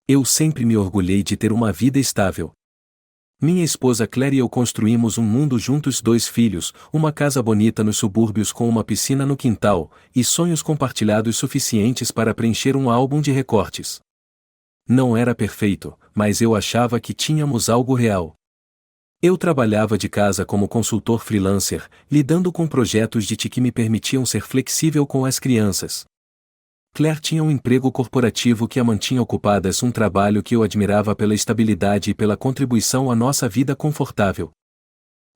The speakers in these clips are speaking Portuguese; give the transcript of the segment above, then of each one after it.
Eu sempre me orgulhei de ter uma vida estável. Minha esposa Claire e eu construímos um mundo juntos, 2 filhos, uma casa bonita nos subúrbios com uma piscina no quintal, e sonhos compartilhados suficientes para preencher um álbum de recortes. Não era perfeito, mas eu achava que tínhamos algo real. Eu trabalhava de casa como consultor freelancer, lidando com projetos de TI que me permitiam ser flexível com as crianças. Claire tinha um emprego corporativo que a mantinha ocupada, um trabalho que eu admirava pela estabilidade e pela contribuição à nossa vida confortável.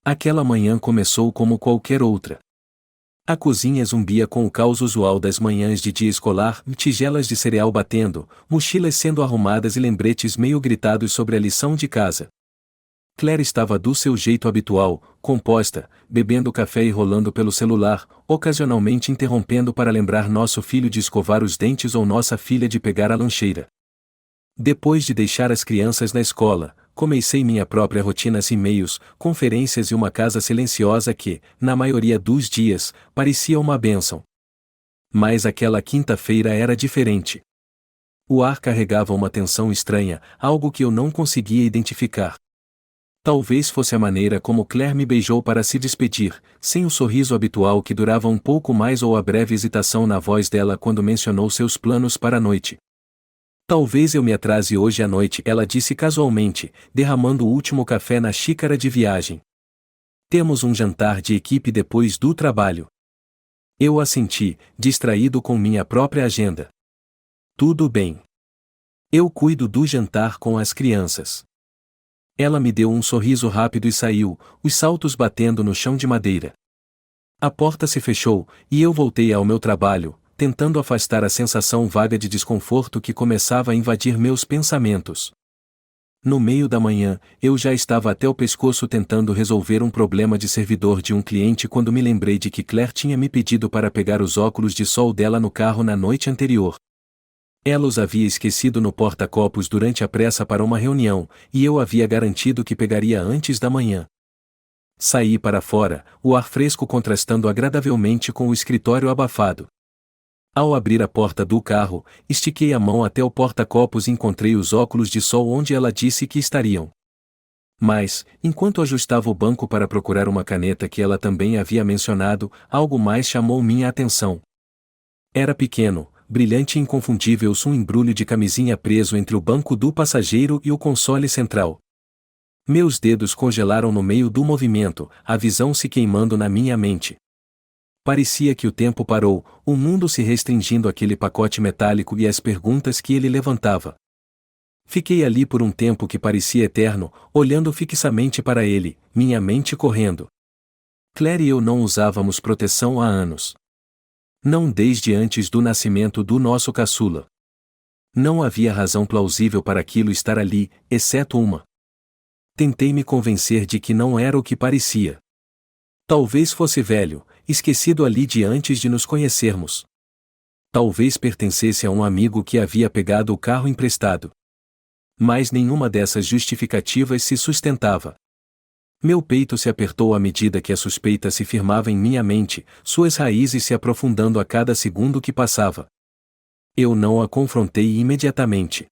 Aquela manhã começou como qualquer outra. A cozinha zumbia com o caos usual das manhãs de dia escolar, tigelas de cereal batendo, mochilas sendo arrumadas e lembretes meio gritados sobre a lição de casa. Claire estava do seu jeito habitual, composta, bebendo café e rolando pelo celular, ocasionalmente interrompendo para lembrar nosso filho de escovar os dentes ou nossa filha de pegar a lancheira. Depois de deixar as crianças na escola, comecei minha própria rotina: e-mails, conferências e uma casa silenciosa que, na maioria dos dias, parecia uma bênção. Mas aquela quinta-feira era diferente. O ar carregava uma tensão estranha, algo que eu não conseguia identificar. Talvez fosse a maneira como Claire me beijou para se despedir, sem o sorriso habitual que durava um pouco mais, ou a breve hesitação na voz dela quando mencionou seus planos para a noite. Talvez eu me atrase hoje à noite, ela disse casualmente, derramando o último café na xícara de viagem. Temos um jantar de equipe depois do trabalho. Eu assenti, distraído com minha própria agenda. Tudo bem. Eu cuido do jantar com as crianças. Ela me deu um sorriso rápido e saiu, os saltos batendo no chão de madeira. A porta se fechou, e eu voltei ao meu trabalho, tentando afastar a sensação vaga de desconforto que começava a invadir meus pensamentos. No meio da manhã, eu já estava até o pescoço tentando resolver um problema de servidor de um cliente quando me lembrei de que Claire tinha me pedido para pegar os óculos de sol dela no carro na noite anterior. Ela os havia esquecido no porta-copos durante a pressa para uma reunião, e eu havia garantido que pegaria antes da manhã. Saí para fora, o ar fresco contrastando agradavelmente com o escritório abafado. Ao abrir a porta do carro, estiquei a mão até o porta-copos e encontrei os óculos de sol onde ela disse que estariam. Mas, enquanto ajustava o banco para procurar uma caneta que ela também havia mencionado, algo mais chamou minha atenção. Era pequeno, brilhante e inconfundível, um embrulho de camisinha preso entre o banco do passageiro e o console central. Meus dedos congelaram no meio do movimento, a visão se queimando na minha mente. Parecia que o tempo parou, o mundo se restringindo àquele pacote metálico e às perguntas que ele levantava. Fiquei ali por um tempo que parecia eterno, olhando fixamente para ele, minha mente correndo. Claire e eu não usávamos proteção há anos. Não desde antes do nascimento do nosso caçula. Não havia razão plausível para aquilo estar ali, exceto uma. Tentei me convencer de que não era o que parecia. Talvez fosse velho, esquecido ali de antes de nos conhecermos. Talvez pertencesse a um amigo que havia pegado o carro emprestado. Mas nenhuma dessas justificativas se sustentava. Meu peito se apertou à medida que a suspeita se firmava em minha mente, suas raízes se aprofundando a cada segundo que passava. Eu não a confrontei imediatamente.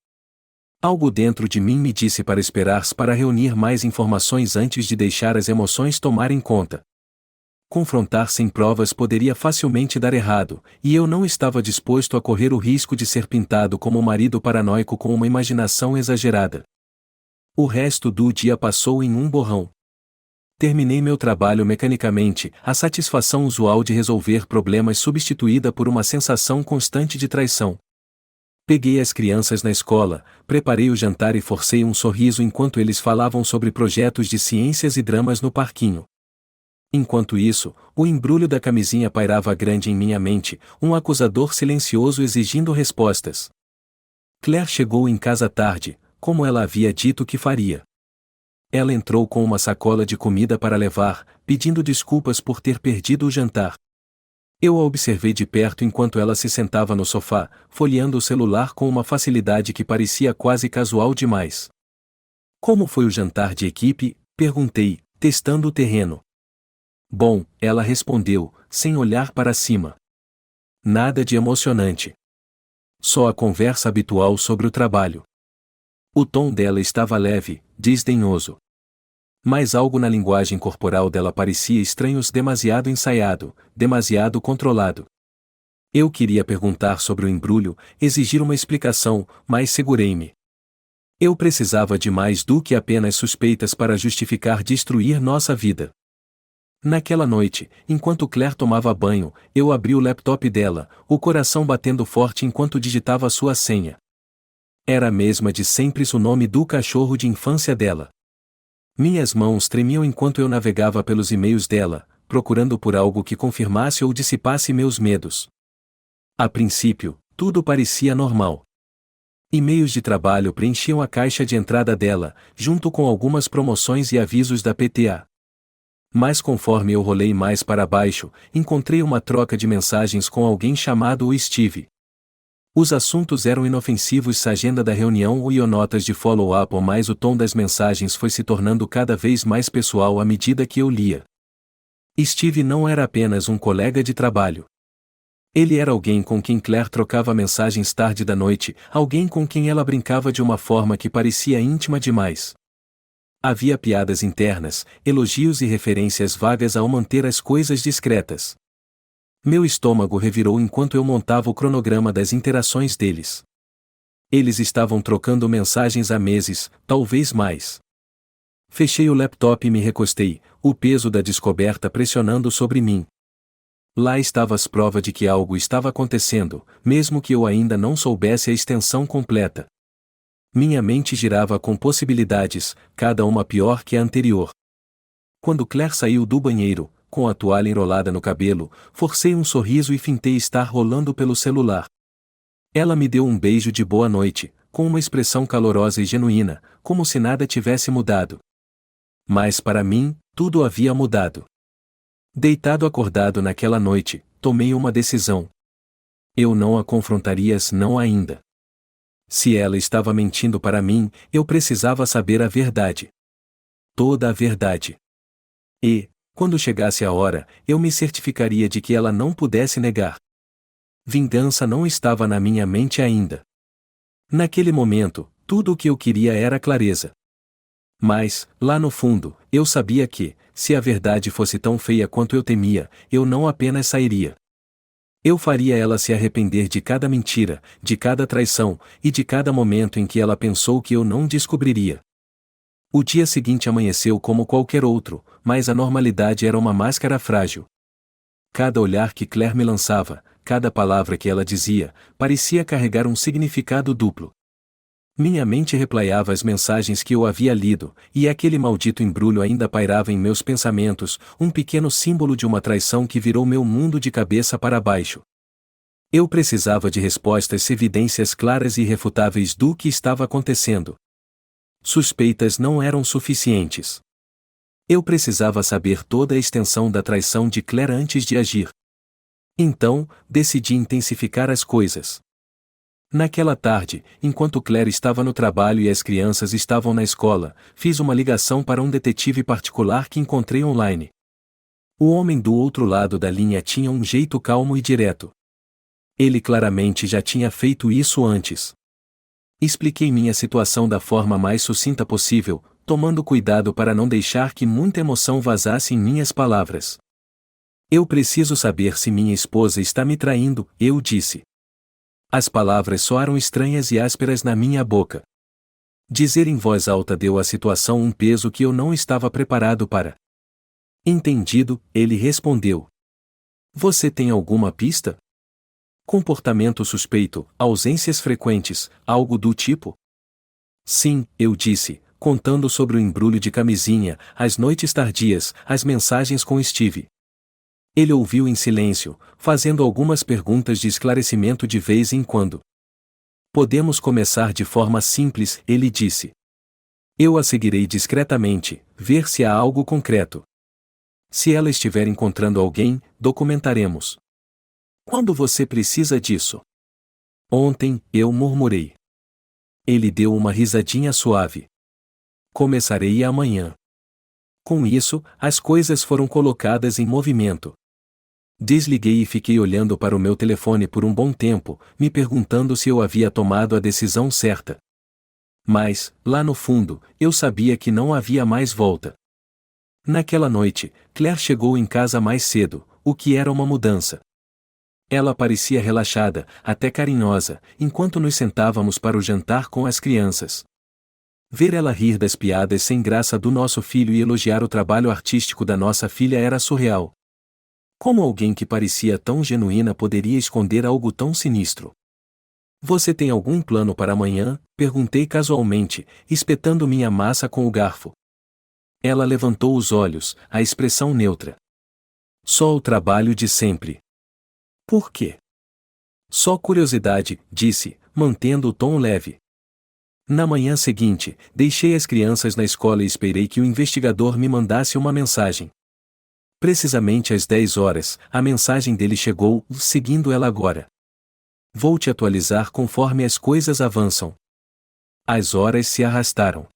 Algo dentro de mim me disse para esperar para reunir mais informações antes de deixar as emoções tomarem conta. Confrontar sem provas poderia facilmente dar errado, e eu não estava disposto a correr o risco de ser pintado como um marido paranoico com uma imaginação exagerada. O resto do dia passou em um borrão. Terminei meu trabalho mecanicamente, a satisfação usual de resolver problemas substituída por uma sensação constante de traição. Peguei as crianças na escola, preparei o jantar e forcei um sorriso enquanto eles falavam sobre projetos de ciências e dramas no parquinho. Enquanto isso, o embrulho da camisinha pairava grande em minha mente, um acusador silencioso exigindo respostas. Claire chegou em casa tarde, como ela havia dito que faria. Ela entrou com uma sacola de comida para levar, pedindo desculpas por ter perdido o jantar. Eu a observei de perto enquanto ela se sentava no sofá, folheando o celular com uma facilidade que parecia quase casual demais. Como foi o jantar de equipe? Perguntei, testando o terreno. Bom, ela respondeu, sem olhar para cima. Nada de emocionante. Só a conversa habitual sobre o trabalho. O tom dela estava leve, desdenhoso. Mas algo na linguagem corporal dela parecia estranho, demasiado ensaiado, demasiado controlado. Eu queria perguntar sobre o embrulho, exigir uma explicação, mas segurei-me. Eu precisava de mais do que apenas suspeitas para justificar destruir nossa vida. Naquela noite, enquanto Claire tomava banho, eu abri o laptop dela, o coração batendo forte enquanto digitava sua senha. Era a mesma de sempre, o nome do cachorro de infância dela. Minhas mãos tremiam enquanto eu navegava pelos e-mails dela, procurando por algo que confirmasse ou dissipasse meus medos. A princípio, tudo parecia normal. E-mails de trabalho preenchiam a caixa de entrada dela, junto com algumas promoções e avisos da PTA. Mas conforme eu rolei mais para baixo, encontrei uma troca de mensagens com alguém chamado o Steve. Os assuntos eram inofensivos, a agenda da reunião e notas de follow-up, mas o tom das mensagens foi se tornando cada vez mais pessoal à medida que eu lia. Steve não era apenas um colega de trabalho. Ele era alguém com quem Claire trocava mensagens tarde da noite, alguém com quem ela brincava de uma forma que parecia íntima demais. Havia piadas internas, elogios e referências vagas ao manter as coisas discretas. Meu estômago revirou enquanto eu montava o cronograma das interações deles. Eles estavam trocando mensagens há meses, talvez mais. Fechei o laptop e me recostei, o peso da descoberta pressionando sobre mim. Lá estava as provas de que algo estava acontecendo, mesmo que eu ainda não soubesse a extensão completa. Minha mente girava com possibilidades, cada uma pior que a anterior. Quando Claire saiu do banheiro, com a toalha enrolada no cabelo, forcei um sorriso e fintei estar rolando pelo celular. Ela me deu um beijo de boa noite, com uma expressão calorosa e genuína, como se nada tivesse mudado. Mas para mim, tudo havia mudado. Deitado acordado naquela noite, tomei uma decisão. Eu não a confrontaria, não ainda. Se ela estava mentindo para mim, eu precisava saber a verdade. Toda a verdade. E, quando chegasse a hora, eu me certificaria de que ela não pudesse negar. Vingança não estava na minha mente ainda. Naquele momento, tudo o que eu queria era clareza. Mas, lá no fundo, eu sabia que, se a verdade fosse tão feia quanto eu temia, eu não apenas sairia. Eu faria ela se arrepender de cada mentira, de cada traição, e de cada momento em que ela pensou que eu não descobriria. O dia seguinte amanheceu como qualquer outro, mas a normalidade era uma máscara frágil. Cada olhar que Claire me lançava, cada palavra que ela dizia, parecia carregar um significado duplo. Minha mente replayava as mensagens que eu havia lido, e aquele maldito embrulho ainda pairava em meus pensamentos, um pequeno símbolo de uma traição que virou meu mundo de cabeça para baixo. Eu precisava de respostas, evidências claras e irrefutáveis do que estava acontecendo. Suspeitas não eram suficientes. Eu precisava saber toda a extensão da traição de Claire antes de agir. Então, decidi intensificar as coisas. Naquela tarde, enquanto Claire estava no trabalho e as crianças estavam na escola, fiz uma ligação para um detetive particular que encontrei online. O homem do outro lado da linha tinha um jeito calmo e direto. Ele claramente já tinha feito isso antes. Expliquei minha situação da forma mais sucinta possível, tomando cuidado para não deixar que muita emoção vazasse em minhas palavras. Eu preciso saber se minha esposa está me traindo, eu disse. As palavras soaram estranhas e ásperas na minha boca. Dizer em voz alta deu à situação um peso que eu não estava preparado para. Entendido, ele respondeu. Você tem alguma pista? Comportamento suspeito, ausências frequentes, algo do tipo? Sim, eu disse, contando sobre o embrulho de camisinha, as noites tardias, as mensagens com Steve. Ele ouviu em silêncio, fazendo algumas perguntas de esclarecimento de vez em quando. Podemos começar de forma simples, ele disse. Eu a seguirei discretamente, ver se há algo concreto. Se ela estiver encontrando alguém, documentaremos. Quando você precisa disso? Ontem, eu murmurei. Ele deu uma risadinha suave. Começarei amanhã. Com isso, as coisas foram colocadas em movimento. Desliguei e fiquei olhando para o meu telefone por um bom tempo, me perguntando se eu havia tomado a decisão certa. Mas, lá no fundo, eu sabia que não havia mais volta. Naquela noite, Claire chegou em casa mais cedo, o que era uma mudança. Ela parecia relaxada, até carinhosa, enquanto nos sentávamos para o jantar com as crianças. Ver ela rir das piadas sem graça do nosso filho e elogiar o trabalho artístico da nossa filha era surreal. Como alguém que parecia tão genuína poderia esconder algo tão sinistro? Você tem algum plano para amanhã? Perguntei casualmente, espetando minha massa com o garfo. Ela levantou os olhos, a expressão neutra. Só o trabalho de sempre. Por quê? Só curiosidade, disse, mantendo o tom leve. Na manhã seguinte, deixei as crianças na escola e esperei que o investigador me mandasse uma mensagem. Precisamente às 10 horas, a mensagem dele chegou, seguindo ela agora. Vou te atualizar conforme as coisas avançam. As horas se arrastaram.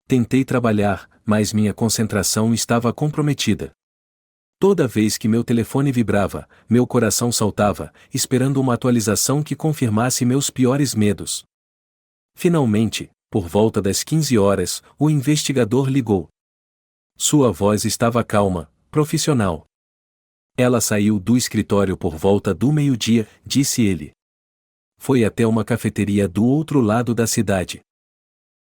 Tentei trabalhar, mas minha concentração estava comprometida. Toda vez que meu telefone vibrava, meu coração saltava, esperando uma atualização que confirmasse meus piores medos. Finalmente, por volta das 15 horas, o investigador ligou. Sua voz estava calma, profissional. Ela saiu do escritório por volta do meio-dia, disse ele. Foi até uma cafeteria do outro lado da cidade.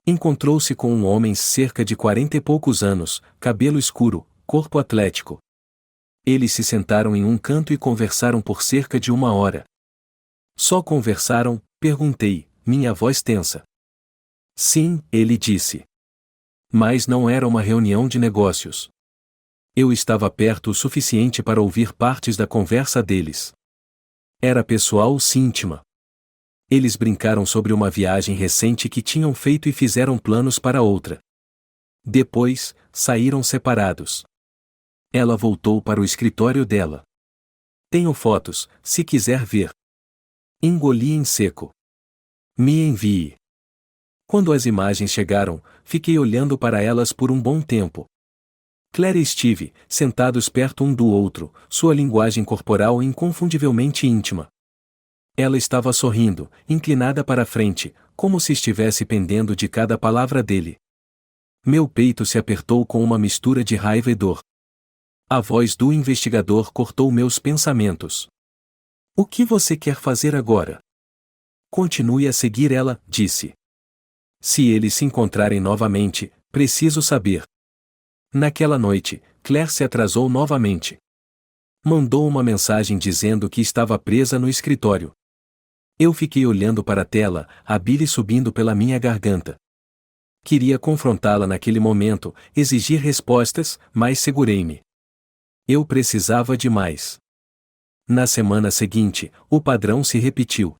Encontrou-se com um homem cerca de 40 e poucos anos, cabelo escuro, corpo atlético. Eles se sentaram em um canto e conversaram por cerca de 1 hora. Só conversaram? Perguntei, minha voz tensa. Sim, ele disse. Mas não era uma reunião de negócios. Eu estava perto o suficiente para ouvir partes da conversa deles. Era pessoal e íntima. Eles brincaram sobre uma viagem recente que tinham feito e fizeram planos para outra. Depois, saíram separados. Ela voltou para o escritório dela. Tenho fotos, se quiser ver. Engoli em seco. Me envie. Quando as imagens chegaram, fiquei olhando para elas por um bom tempo. Claire e Steve, sentados perto um do outro, sua linguagem corporal inconfundivelmente íntima. Ela estava sorrindo, inclinada para a frente, como se estivesse pendendo de cada palavra dele. Meu peito se apertou com uma mistura de raiva e dor. A voz do investigador cortou meus pensamentos. O que você quer fazer agora? Continue a seguir ela, disse. Se eles se encontrarem novamente, preciso saber. Naquela noite, Claire se atrasou novamente. Mandou uma mensagem dizendo que estava presa no escritório. Eu fiquei olhando para a tela, a bile subindo pela minha garganta. Queria confrontá-la naquele momento, exigir respostas, mas segurei-me. Eu precisava de mais. Na semana seguinte, o padrão se repetiu.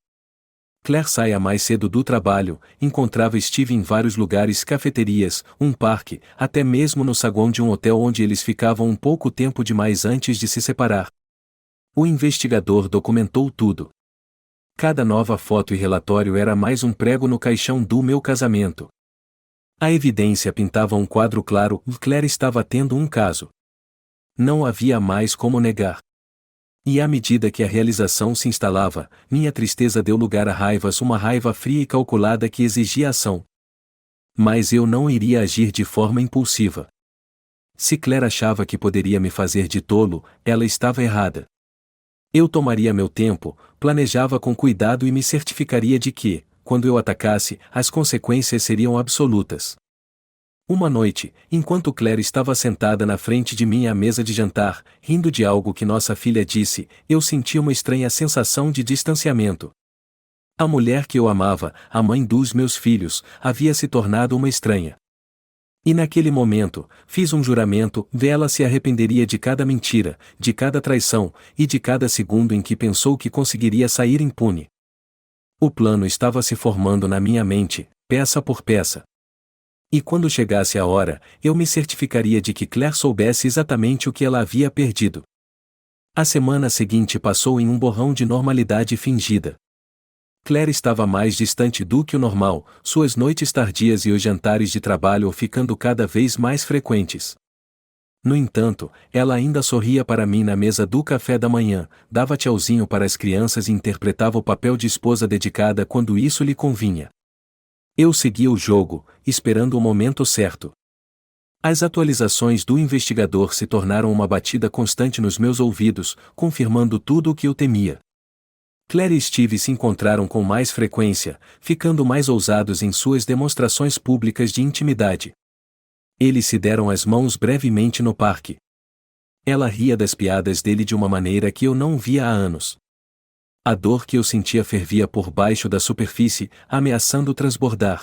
Claire saía mais cedo do trabalho, encontrava Steve em vários lugares, cafeterias, um parque, até mesmo no saguão de um hotel onde eles ficavam um pouco tempo demais antes de se separar. O investigador documentou tudo. Cada nova foto e relatório era mais um prego no caixão do meu casamento. A evidência pintava um quadro claro, Claire estava tendo um caso. Não havia mais como negar. E à medida que a realização se instalava, minha tristeza deu lugar a raivas, uma raiva fria e calculada que exigia ação. Mas eu não iria agir de forma impulsiva. Se Claire achava que poderia me fazer de tolo, ela estava errada. Eu tomaria meu tempo, planejava com cuidado e me certificaria de que, quando eu atacasse, as consequências seriam absolutas. Uma noite, enquanto Claire estava sentada na frente de mim à mesa de jantar, rindo de algo que nossa filha disse, eu senti uma estranha sensação de distanciamento. A mulher que eu amava, a mãe dos meus filhos, havia se tornado uma estranha. E naquele momento, fiz um juramento, ela se arrependeria de cada mentira, de cada traição, e de cada segundo em que pensou que conseguiria sair impune. O plano estava se formando na minha mente, peça por peça. E quando chegasse a hora, eu me certificaria de que Claire soubesse exatamente o que ela havia perdido. A semana seguinte passou em um borrão de normalidade fingida. Claire estava mais distante do que o normal, suas noites tardias e os jantares de trabalho ficando cada vez mais frequentes. No entanto, ela ainda sorria para mim na mesa do café da manhã, dava tchauzinho para as crianças e interpretava o papel de esposa dedicada quando isso lhe convinha. Eu seguia o jogo, esperando o momento certo. As atualizações do investigador se tornaram uma batida constante nos meus ouvidos, confirmando tudo o que eu temia. Claire e Steve se encontraram com mais frequência, ficando mais ousados em suas demonstrações públicas de intimidade. Eles se deram as mãos brevemente no parque. Ela ria das piadas dele de uma maneira que eu não via há anos. A dor que eu sentia fervia por baixo da superfície, ameaçando transbordar.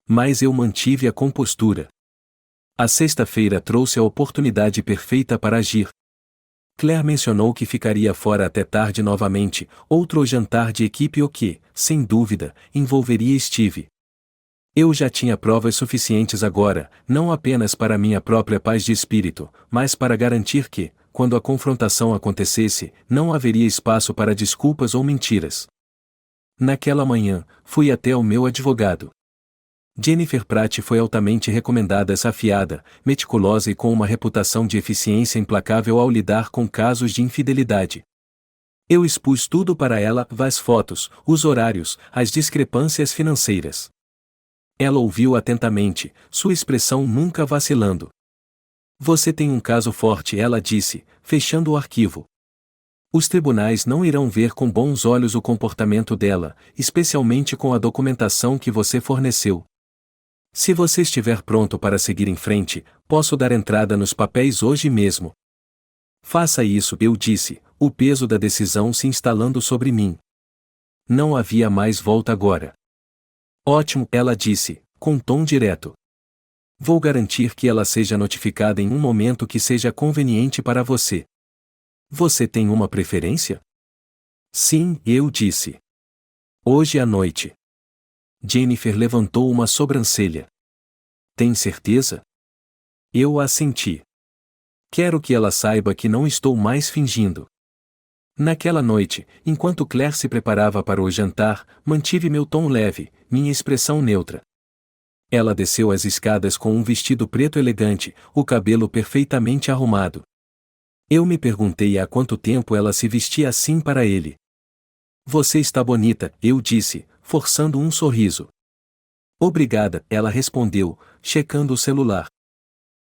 Mas eu mantive a compostura. A sexta-feira trouxe a oportunidade perfeita para agir. Claire mencionou que ficaria fora até tarde novamente, outro jantar de equipe o que, sem dúvida, envolveria Steve. Eu já tinha provas suficientes agora, não apenas para minha própria paz de espírito, mas para garantir que, quando a confrontação acontecesse, não haveria espaço para desculpas ou mentiras. Naquela manhã, fui até o meu advogado. Jennifer Pratt foi altamente recomendada essa afiada, meticulosa e com uma reputação de eficiência implacável ao lidar com casos de infidelidade. Eu expus tudo para ela, as fotos, os horários, as discrepâncias financeiras. Ela ouviu atentamente, sua expressão nunca vacilando. Você tem um caso forte, ela disse, fechando o arquivo. Os tribunais não irão ver com bons olhos o comportamento dela, especialmente com a documentação que você forneceu. Se você estiver pronto para seguir em frente, posso dar entrada nos papéis hoje mesmo. Faça isso, eu disse, o peso da decisão se instalando sobre mim. Não havia mais volta agora. Ótimo, ela disse, com tom direto. Vou garantir que ela seja notificada em um momento que seja conveniente para você. Você tem uma preferência? Sim, eu disse. Hoje à noite. Jennifer levantou uma sobrancelha. Tem certeza? Eu assenti. Quero que ela saiba que não estou mais fingindo. Naquela noite, enquanto Claire se preparava para o jantar, mantive meu tom leve, minha expressão neutra. Ela desceu as escadas com um vestido preto elegante, o cabelo perfeitamente arrumado. Eu me perguntei há quanto tempo ela se vestia assim para ele. Você está bonita, eu disse, forçando um sorriso. Obrigada, ela respondeu, checando o celular.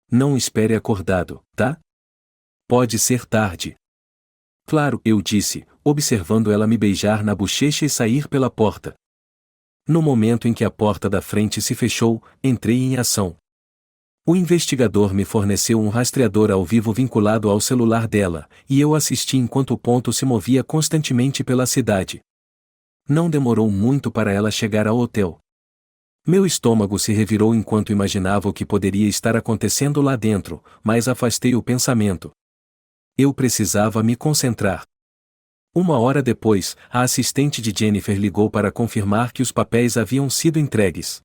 Não espere acordado, tá? Pode ser tarde. Claro, eu disse, observando ela me beijar na bochecha e sair pela porta. No momento em que a porta da frente se fechou, entrei em ação. O investigador me forneceu um rastreador ao vivo vinculado ao celular dela, e eu assisti enquanto o ponto se movia constantemente pela cidade. Não demorou muito para ela chegar ao hotel. Meu estômago se revirou enquanto imaginava o que poderia estar acontecendo lá dentro, mas afastei o pensamento. Eu precisava me concentrar. Uma hora depois, a assistente de Jennifer ligou para confirmar que os papéis haviam sido entregues.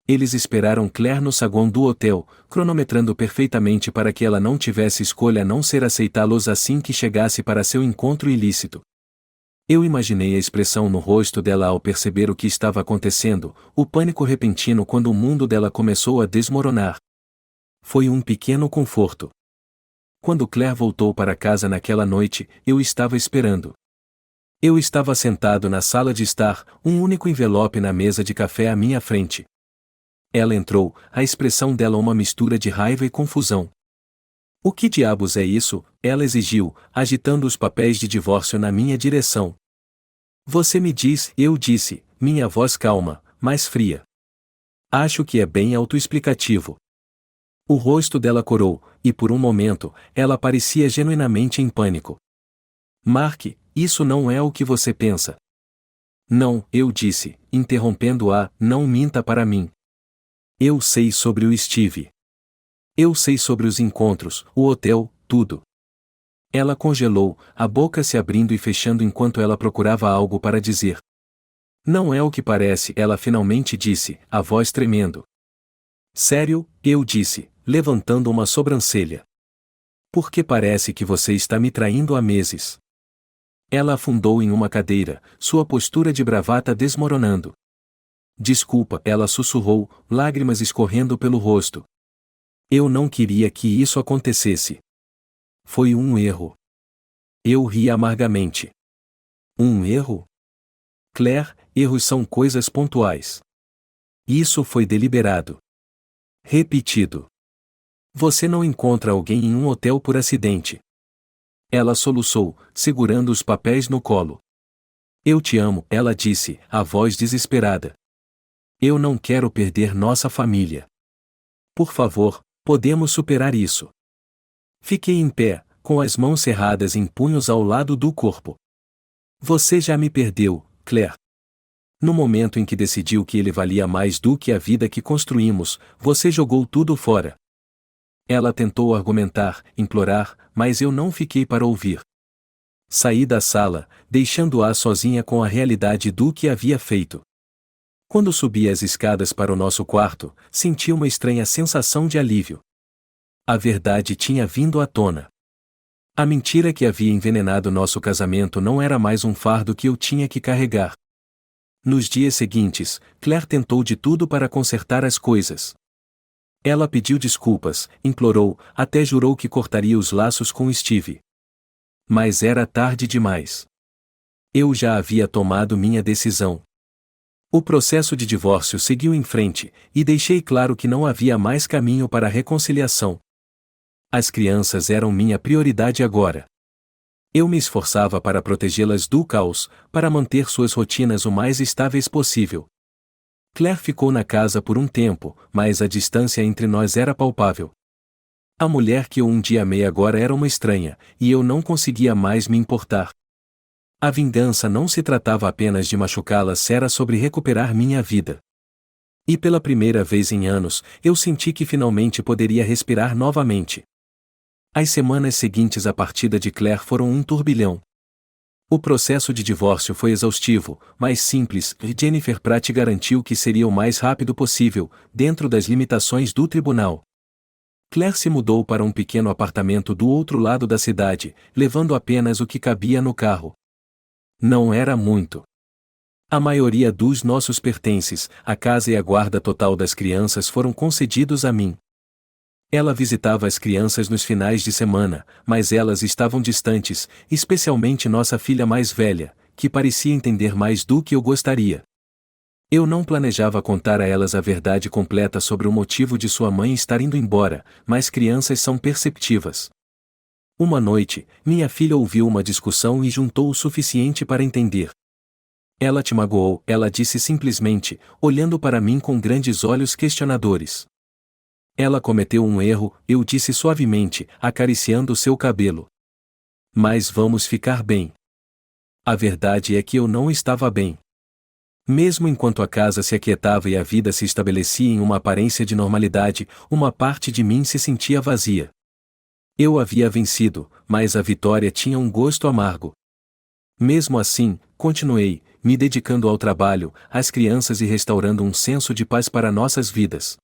Eles esperaram Claire no saguão do hotel, cronometrando perfeitamente para que ela não tivesse escolha a não ser aceitá-los assim que chegasse para seu encontro ilícito. Eu imaginei a expressão no rosto dela ao perceber o que estava acontecendo, o pânico repentino quando o mundo dela começou a desmoronar. Foi um pequeno conforto. Quando Claire voltou para casa naquela noite, eu estava esperando. Eu estava sentado na sala de estar, um único envelope na mesa de café à minha frente. Ela entrou, a expressão dela uma mistura de raiva e confusão. O que diabos é isso? Ela exigiu, agitando os papéis de divórcio na minha direção. Você me diz, eu disse, minha voz calma, mas fria. Acho que é bem autoexplicativo. O rosto dela corou, e por um momento, ela parecia genuinamente em pânico. Mark, isso não é o que você pensa. Não, eu disse, interrompendo-a, não minta para mim. Eu sei sobre o Steve. Eu sei sobre os encontros, o hotel, tudo. Ela congelou, a boca se abrindo e fechando enquanto ela procurava algo para dizer. Não é o que parece, ela finalmente disse, a voz tremendo. Sério, eu disse, levantando uma sobrancelha. Porque parece que você está me traindo há meses. Ela afundou em uma cadeira, sua postura de bravata desmoronando. Desculpa, ela sussurrou, lágrimas escorrendo pelo rosto. Eu não queria que isso acontecesse. Foi um erro. Eu ri amargamente. Um erro? Claire, erros são coisas pontuais. Isso foi deliberado. Repetido. Você não encontra alguém em um hotel por acidente. Ela soluçou, segurando os papéis no colo. Eu te amo, ela disse, a voz desesperada. Eu não quero perder nossa família. Por favor, podemos superar isso. Fiquei em pé, com as mãos cerradas em punhos ao lado do corpo. Você já me perdeu, Claire. No momento em que decidiu que ele valia mais do que a vida que construímos, você jogou tudo fora. Ela tentou argumentar, implorar, mas eu não fiquei para ouvir. Saí da sala, deixando-a sozinha com a realidade do que havia feito. Quando subi as escadas para o nosso quarto, senti uma estranha sensação de alívio. A verdade tinha vindo à tona. A mentira que havia envenenado nosso casamento não era mais um fardo que eu tinha que carregar. Nos dias seguintes, Claire tentou de tudo para consertar as coisas. Ela pediu desculpas, implorou, até jurou que cortaria os laços com Steve. Mas era tarde demais. Eu já havia tomado minha decisão. O processo de divórcio seguiu em frente, e deixei claro que não havia mais caminho para a reconciliação. As crianças eram minha prioridade agora. Eu me esforçava para protegê-las do caos, para manter suas rotinas o mais estáveis possível. Claire ficou na casa por um tempo, mas a distância entre nós era palpável. A mulher que eu um dia amei agora era uma estranha, e eu não conseguia mais me importar. A vingança não se tratava apenas de machucá-la, era sobre recuperar minha vida. E pela primeira vez em anos, eu senti que finalmente poderia respirar novamente. As semanas seguintes à partida de Claire foram um turbilhão. O processo de divórcio foi exaustivo, mas simples, e Jennifer Pratt garantiu que seria o mais rápido possível, dentro das limitações do tribunal. Claire se mudou para um pequeno apartamento do outro lado da cidade, levando apenas o que cabia no carro. Não era muito. A maioria dos nossos pertences, a casa e a guarda total das crianças foram concedidos a mim. Ela visitava as crianças nos finais de semana, mas elas estavam distantes, especialmente nossa filha mais velha, que parecia entender mais do que eu gostaria. Eu não planejava contar a elas a verdade completa sobre o motivo de sua mãe estar indo embora, mas crianças são perceptivas. Uma noite, minha filha ouviu uma discussão e juntou o suficiente para entender. Ela te magoou, ela disse simplesmente, olhando para mim com grandes olhos questionadores. Ela cometeu um erro, eu disse suavemente, acariciando seu cabelo. Mas vamos ficar bem. A verdade é que eu não estava bem. Mesmo enquanto a casa se aquietava e a vida se estabelecia em uma aparência de normalidade, uma parte de mim se sentia vazia. Eu havia vencido, mas a vitória tinha um gosto amargo. Mesmo assim, continuei, me dedicando ao trabalho, às crianças e restaurando um senso de paz para nossas vidas.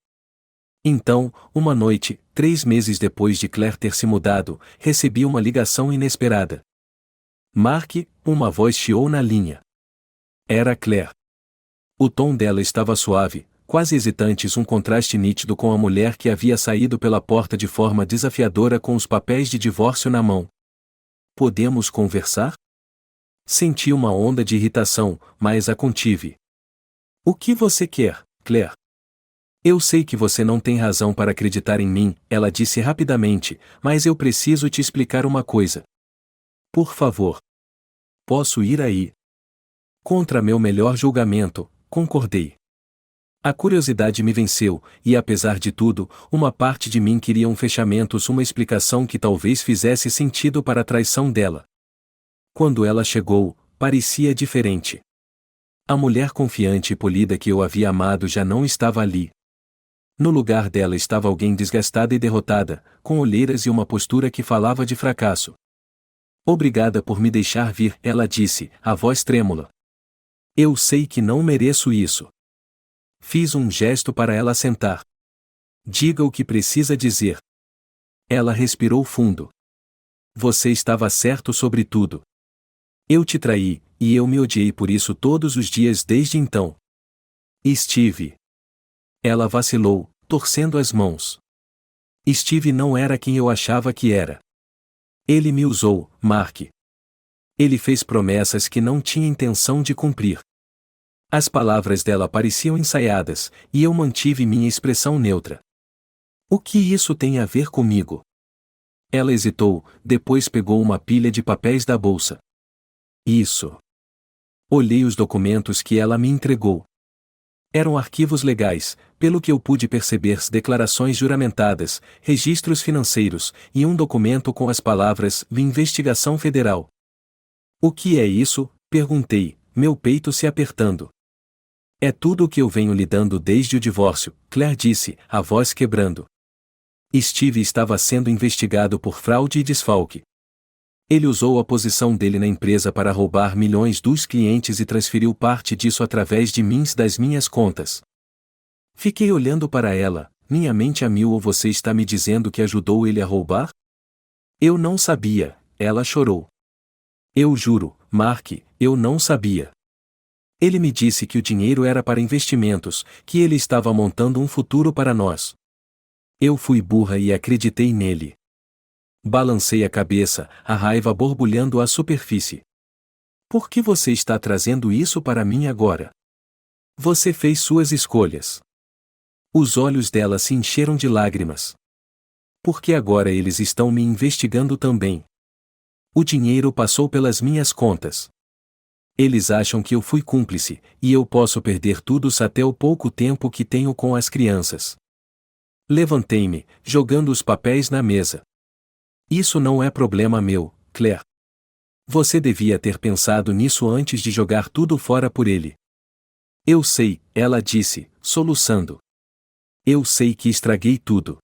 Então, uma noite, 3 meses depois de Claire ter se mudado, recebi uma ligação inesperada. Mark, uma voz chiou na linha. Era Claire. O tom dela estava suave, quase hesitante, um contraste nítido com a mulher que havia saído pela porta de forma desafiadora com os papéis de divórcio na mão. Podemos conversar? Senti uma onda de irritação, mas a contive. O que você quer, Claire? Eu sei que você não tem razão para acreditar em mim, ela disse rapidamente, mas eu preciso te explicar uma coisa. Por favor. Posso ir aí? Contra meu melhor julgamento, concordei. A curiosidade me venceu, e apesar de tudo, uma parte de mim queria um fechamento, uma explicação que talvez fizesse sentido para a traição dela. Quando ela chegou, parecia diferente. A mulher confiante e polida que eu havia amado já não estava ali. No lugar dela estava alguém desgastada e derrotada, com olheiras e uma postura que falava de fracasso. Obrigada por me deixar vir, ela disse, a voz trêmula. Eu sei que não mereço isso. Fiz um gesto para ela sentar. Diga o que precisa dizer. Ela respirou fundo. Você estava certo sobre tudo. Eu te traí, e eu me odiei por isso todos os dias desde então. Steve. Ela vacilou, torcendo as mãos. Steve não era quem eu achava que era. Ele me usou, Mark. Ele fez promessas que não tinha intenção de cumprir. As palavras dela pareciam ensaiadas, e eu mantive minha expressão neutra. O que isso tem a ver comigo? Ela hesitou, depois pegou uma pilha de papéis da bolsa. Isso. Olhei os documentos que ela me entregou. Eram arquivos legais, pelo que eu pude perceber, declarações juramentadas, registros financeiros, e um documento com as palavras Investigação Federal. O que é isso? Perguntei, meu peito se apertando. É tudo o que eu venho lhe dando desde o divórcio, Claire disse, a voz quebrando. Steve estava sendo investigado por fraude e desfalque. Ele usou a posição dele na empresa para roubar milhões dos clientes e transferiu parte disso através de mim das minhas contas. Fiquei olhando para ela, minha mente a mil. Ou você está me dizendo que ajudou ele a roubar? Eu não sabia, ela chorou. Eu juro, Mark, eu não sabia. Ele me disse que o dinheiro era para investimentos, que ele estava montando um futuro para nós. Eu fui burra e acreditei nele. Balancei a cabeça, a raiva borbulhando à superfície. Por que você está trazendo isso para mim agora? Você fez suas escolhas. Os olhos dela se encheram de lágrimas. Por que agora eles estão me investigando também? O dinheiro passou pelas minhas contas. Eles acham que eu fui cúmplice, e eu posso perder tudo até o pouco tempo que tenho com as crianças. Levantei-me, jogando os papéis na mesa. Isso não é problema meu, Claire. Você devia ter pensado nisso antes de jogar tudo fora por ele. Eu sei, ela disse, soluçando. Eu sei que estraguei tudo.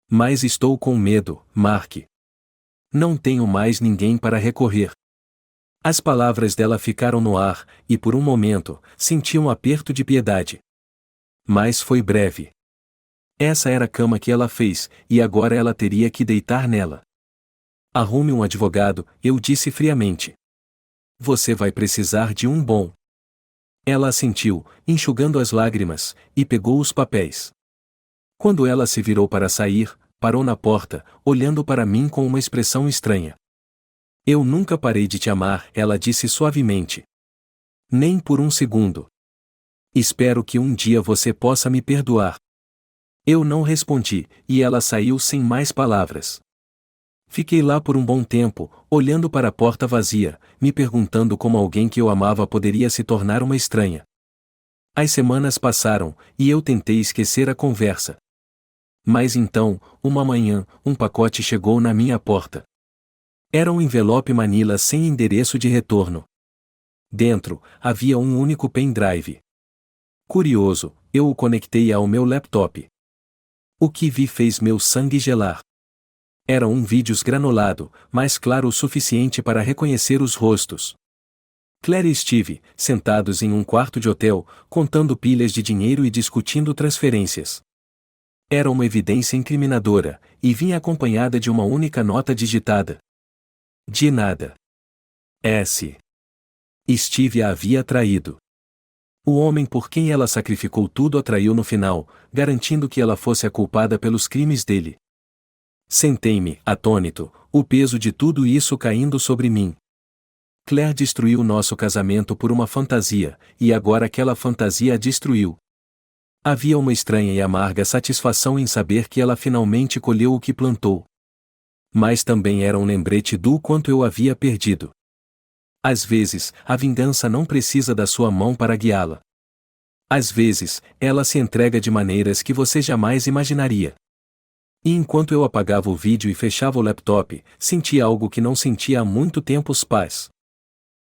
Mas estou com medo, Mark. Não tenho mais ninguém para recorrer. As palavras dela ficaram no ar, e por um momento, senti um aperto de piedade. Mas foi breve. Essa era a cama que ela fez, e agora ela teria que deitar nela. Arrume um advogado, eu disse friamente. Você vai precisar de um bom. Ela assentiu, enxugando as lágrimas, e pegou os papéis. Quando ela se virou para sair, parou na porta, olhando para mim com uma expressão estranha. Eu nunca parei de te amar, ela disse suavemente. Nem por um segundo. Espero que um dia você possa me perdoar. Eu não respondi, e ela saiu sem mais palavras. Fiquei lá por um bom tempo, olhando para a porta vazia, me perguntando como alguém que eu amava poderia se tornar uma estranha. As semanas passaram, e eu tentei esquecer a conversa. Mas então, uma manhã, um pacote chegou na minha porta. Era um envelope Manila sem endereço de retorno. Dentro, havia um único pendrive. Curioso, eu o conectei ao meu laptop. O que vi fez meu sangue gelar. Era um vídeo granulado, mas claro o suficiente para reconhecer os rostos. Claire e Steve, sentados em um quarto de hotel, contando pilhas de dinheiro e discutindo transferências. Era uma evidência incriminadora, e vinha acompanhada de uma única nota digitada. De nada. S. Steve a havia traído. O homem por quem ela sacrificou tudo a traiu no final, garantindo que ela fosse a culpada pelos crimes dele. Sentei-me, atônito, o peso de tudo isso caindo sobre mim. Claire destruiu nosso casamento por uma fantasia, e agora aquela fantasia a destruiu. Havia uma estranha e amarga satisfação em saber que ela finalmente colheu o que plantou. Mas também era um lembrete do quanto eu havia perdido. Às vezes, a vingança não precisa da sua mão para guiá-la. Às vezes, ela se entrega de maneiras que você jamais imaginaria. E enquanto eu apagava o vídeo e fechava o laptop, sentia algo que não sentia há muito tempo: paz.